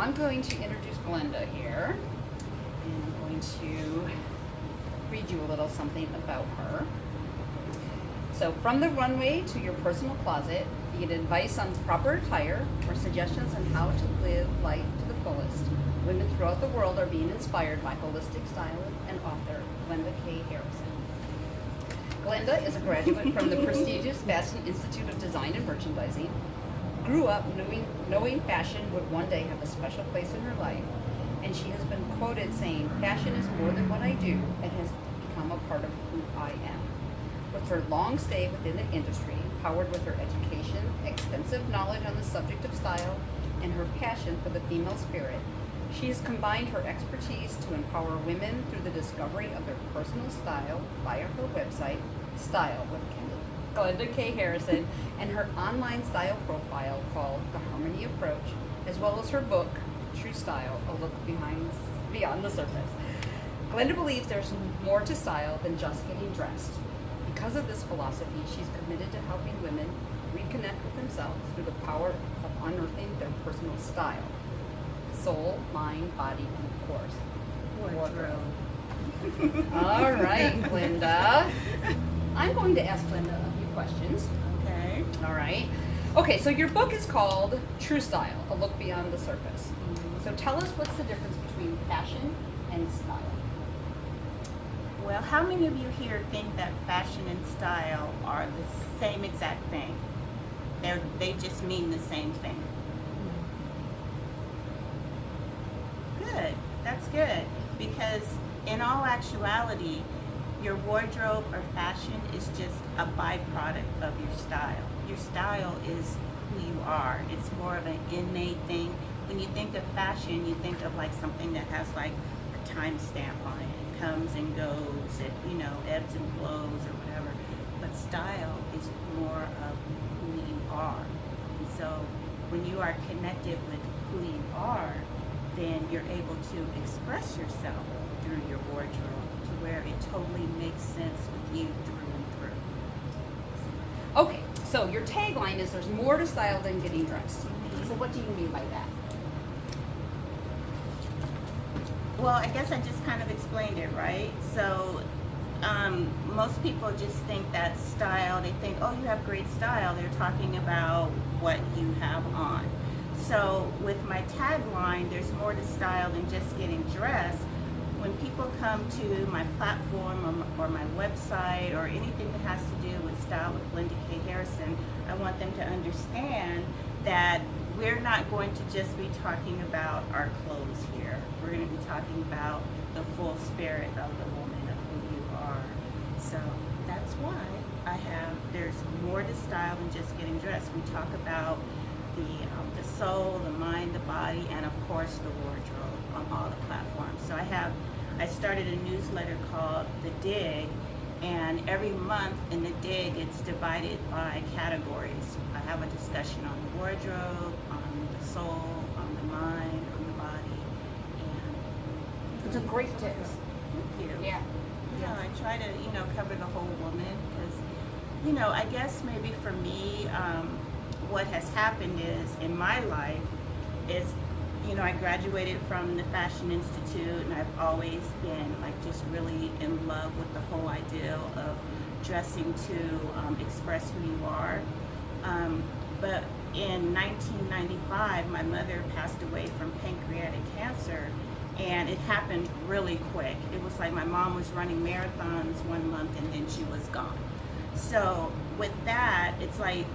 I'm going to introduce Glenda here, and I'm going to read you a little something about her. So, from the runway to your personal closet, you get advice on proper attire or suggestions on how to live life to the fullest. Women throughout the world are being inspired by holistic stylist and author Glenda K. Harrison. Glenda is a graduate from the prestigious Fashion Institute of Design and Merchandising. Grew up knowing fashion would one day have a special place in her life, and she has been quoted saying, "Fashion is more than what I do, it has become a part of who I am." With her long stay within the industry, powered with her education, extensive knowledge on the subject of style, and her passion for the female spirit, she has combined her expertise to empower women through the discovery of their personal style via her website, Style with Glenda K. Harrison, and her online style profile called The Harmony Approach, as well as her book, True Style, A Look Beyond the Surface. Glenda believes there's more to style than just getting dressed. Because of this philosophy, she's committed to helping women reconnect with themselves through the power of unearthing their personal style. Soul, mind, body, and of course, wardrobe. All right, Glenda. I'm going to ask Glenda a few questions. Okay. All right. Okay, so your book is called True Style, A Look Beyond the Surface. Mm-hmm. So tell us what's the difference between fashion and style? Well, how many of you here think that fashion and style are the same exact thing? They just mean the same thing. Good. That's good. Because in all actuality, your wardrobe or fashion is just a byproduct of your style. Your style is who you are. It's more of an innate thing. When you think of fashion, you think of like something that has like a timestamp on it. It comes and goes, it ebbs and flows or whatever. But style is more of who you are. And so when you are connected with who you are, then you're able to express yourself through your wardrobe to where it totally makes sense with you through and through. Okay, so your tagline is there's more to style than getting dressed. So what do you mean by that? Well, I guess I just kind of explained it, right? So most people just think that style, they think, oh, you have great style. They're talking about what you have on. So with my tagline, there's more to style than just getting dressed. When people come to my platform or my website or anything that has to do with Style with Glenda K. Harrison, I want them to understand that we're not going to just be talking about our clothes here. We're going to be talking about the full spirit of the woman, of who you are. So that's why there's more to style than just getting dressed. We talk about the soul, the mind, the body, and of course the wardrobe on all the platforms. So I started a newsletter called The Dig, and every month in The Dig it's divided by categories. I have a discussion on the wardrobe, on the soul, on the mind, on the body, and It's a great tip. thank you. Yeah. Yeah, I try to, cover the whole woman because, I guess maybe for me, what has happened is in my life is, I graduated from the Fashion Institute and I've always been like just really in love with the whole idea of dressing to express who you are. But in 1995, my mother passed away from pancreatic cancer. And it happened really quick. It was like my mom was running marathons one month and then she was gone. So with that, it's like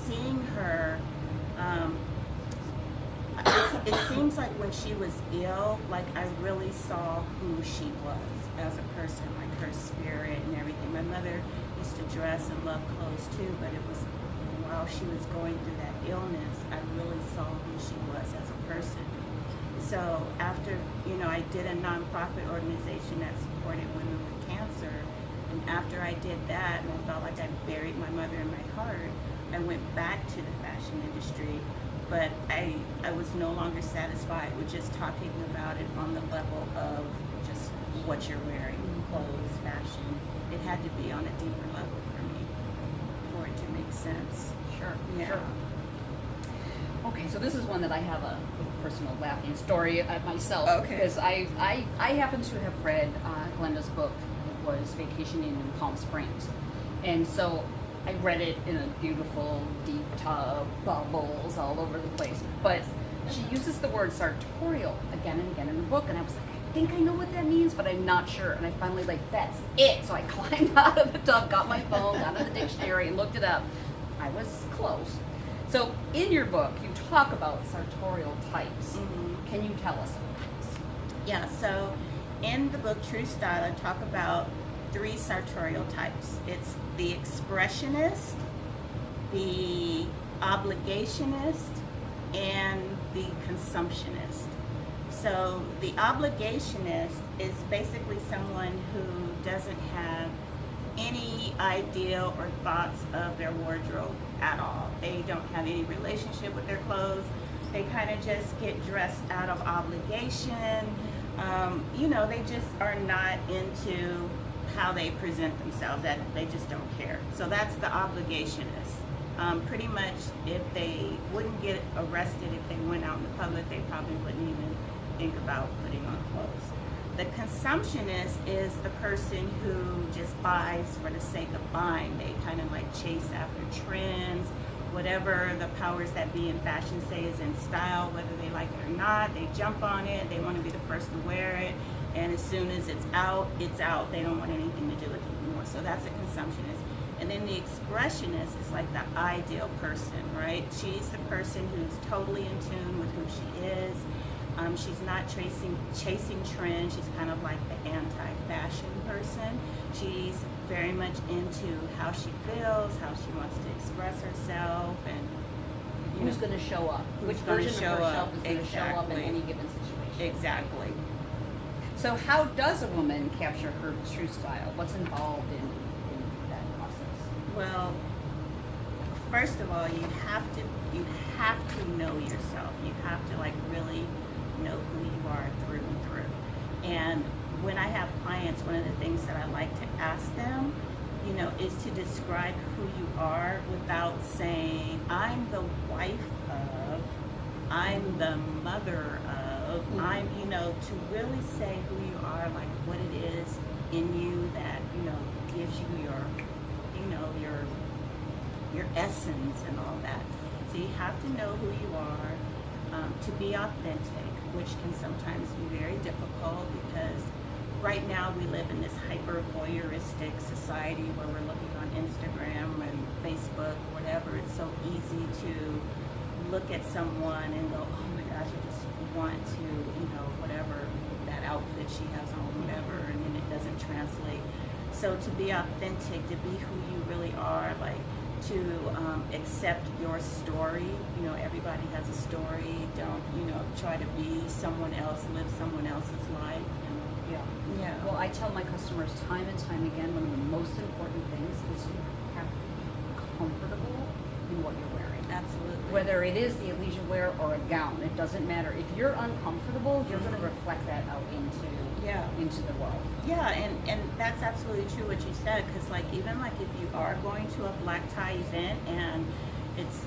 seeing her, it seems like when she was ill, like I really saw who she was as a person, like her spirit and everything. My mother used to dress and love clothes too, but it was while she was going through that illness, I really saw who she was as a person. So after, I did a nonprofit organization that supported women with cancer, and after I did that, and I felt like I buried my mother in my heart, I went back to the fashion industry, but I was no longer satisfied with just talking about it on the level of just what you're wearing, clothes, fashion. It had to be on a deeper level for me, for it to make sense. Sure. Yeah. Sure. Okay, so this is one that I have a personal laughing story myself. Okay. Because I happen to have read Glenda's book. It was Vacationing in Palm Springs. And so I read it in a beautiful deep tub, bubbles all over the place. But she uses the word sartorial again and again in the book, and I was like, I think I know what that means, but I'm not sure. And I finally that's it. So I climbed out of the tub, got my phone, got in the dictionary, and looked it up. I was close. So in your book, you talk about sartorial types. Mm-hmm. Can you tell us about this? Yeah, so in the book True Style, I talk about 3 sartorial types. It's the expressionist, the obligationist, and the consumptionist. So the obligationist is basically someone who doesn't have any idea or thoughts of their wardrobe at all. They don't have any relationship with their clothes. They kind of just get dressed out of obligation. They just are not into how they present themselves. That they just don't care. So that's the obligationist. Pretty much, if they wouldn't get arrested if they went out in the public, they probably wouldn't even think about putting on clothes. The consumptionist is the person who just buys for the sake of buying. They kind of like chase after trends, whatever the powers that be in fashion say is in style, whether they like it or not. They jump on it. They want to be the first to wear it. And as soon as it's out, it's out. They don't want anything to do with it anymore. So that's a consumptionist. And then the expressionist is like the ideal person, right? She's the person who's totally in tune with who she is. She's not chasing trends. She's kind of like the anti-fashion person. She's very much into how she feels, how she wants to express herself, and Who's going to show up? Which gonna version show of herself up. is going to show up in Exactly. any given situation? exactly. So how does a woman capture her true style? What's involved in that process? Well, first of all, you have to know yourself. You have to like really know who you are through and through. And when I have clients, one of the things that I like to ask them, is to describe who you are without saying, I'm the wife of, I'm the mother of, I'm, to really say who you are, like what it is in you that, gives you your essence and all that. So you have to know who you are, to be authentic, which can sometimes be very difficult because right now we live in this hyper voyeuristic society where we're looking on Instagram and Facebook, whatever. It's so easy to look at someone and go, oh my gosh, I just want to, whatever, that outfit she has on, whatever, and then it doesn't translate. So to be authentic, to be who you really are, like to accept your story. Everybody has a story. Don't, try to be someone else, live someone else's life. Yeah. Well, I tell my customers time and time again, one of the most important things is you have to be comfortable in what you're wearing. Absolutely. Whether it is the athleisure wear or a gown, it doesn't matter. If you're uncomfortable, you're going to reflect that out into the world. Yeah, and that's absolutely true what you said, because even if you are going to a black tie event and it's,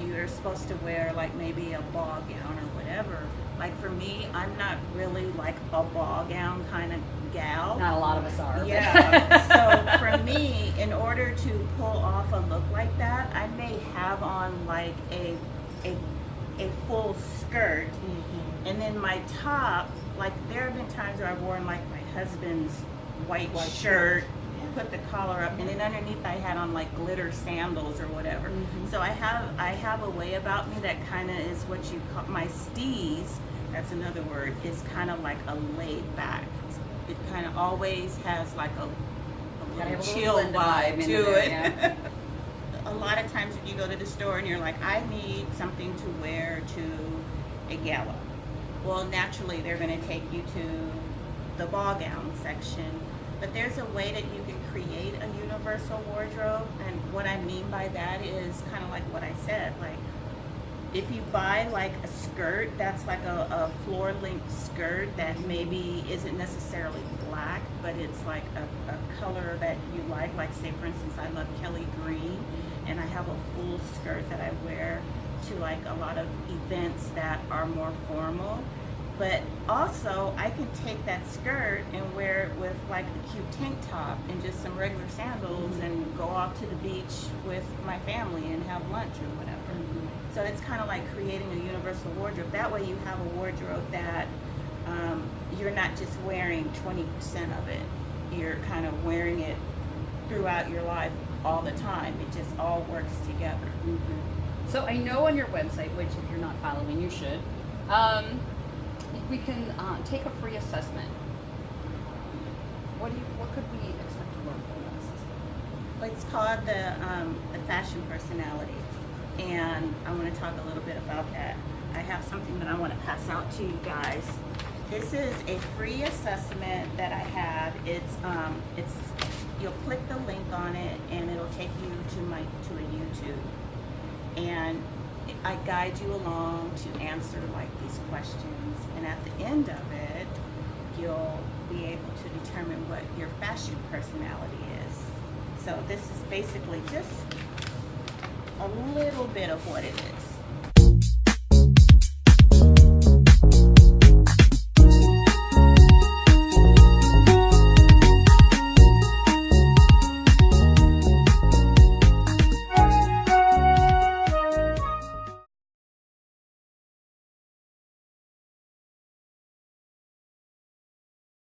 you're supposed to wear maybe a ball gown or whatever. Like for me, I'm not really like a ball gown kind of gal. Not a lot of us are. Yeah. So for me, in order to pull off a look like that, I may have on a full skirt, and then my top. There have been times where I've worn my husband's white shirt, put the collar up, and then underneath I had on glitter sandals or whatever. So I have a way about me that kind of is what you call my steez. That's another word. Is kind of like a laid back. It kind of always has a little chill vibe to it. Yeah. A lot of times when you go to the store and you're like, I need something to wear to a gala. Well, naturally, they're going to take you to the ball gown section. But there's a way that you can create a universal wardrobe. And what I mean by that is kind of like what I said. If you buy a skirt, that's a floor-length skirt that maybe isn't necessarily black, but it's a color that you like. Say, for instance, I love Kelly green, and I have a full skirt that I wear to like a lot of events that are more formal. But also, I can take that skirt and wear it with like a cute tank top and just some regular sandals and go off to the beach with my family and have lunch or whatever. So it's kind of like creating a universal wardrobe. That way you have a wardrobe that you're not just wearing 20% of it. You're kind of wearing it throughout your life all the time. It just all works together. So I know on your website, which if you're not following, you should, we can take a free assessment. What could we expect to learn from that assessment? It's called the fashion personality, and I want to talk a little bit about that. I have something that I want to pass out to you guys. This is a free assessment that I have. It's you'll click the link on it, and it'll take you to a YouTube, and I guide you along to answer like these questions, and at the end of it, you'll be able to determine what your fashion personality is. So this is basically just a little bit of what it is.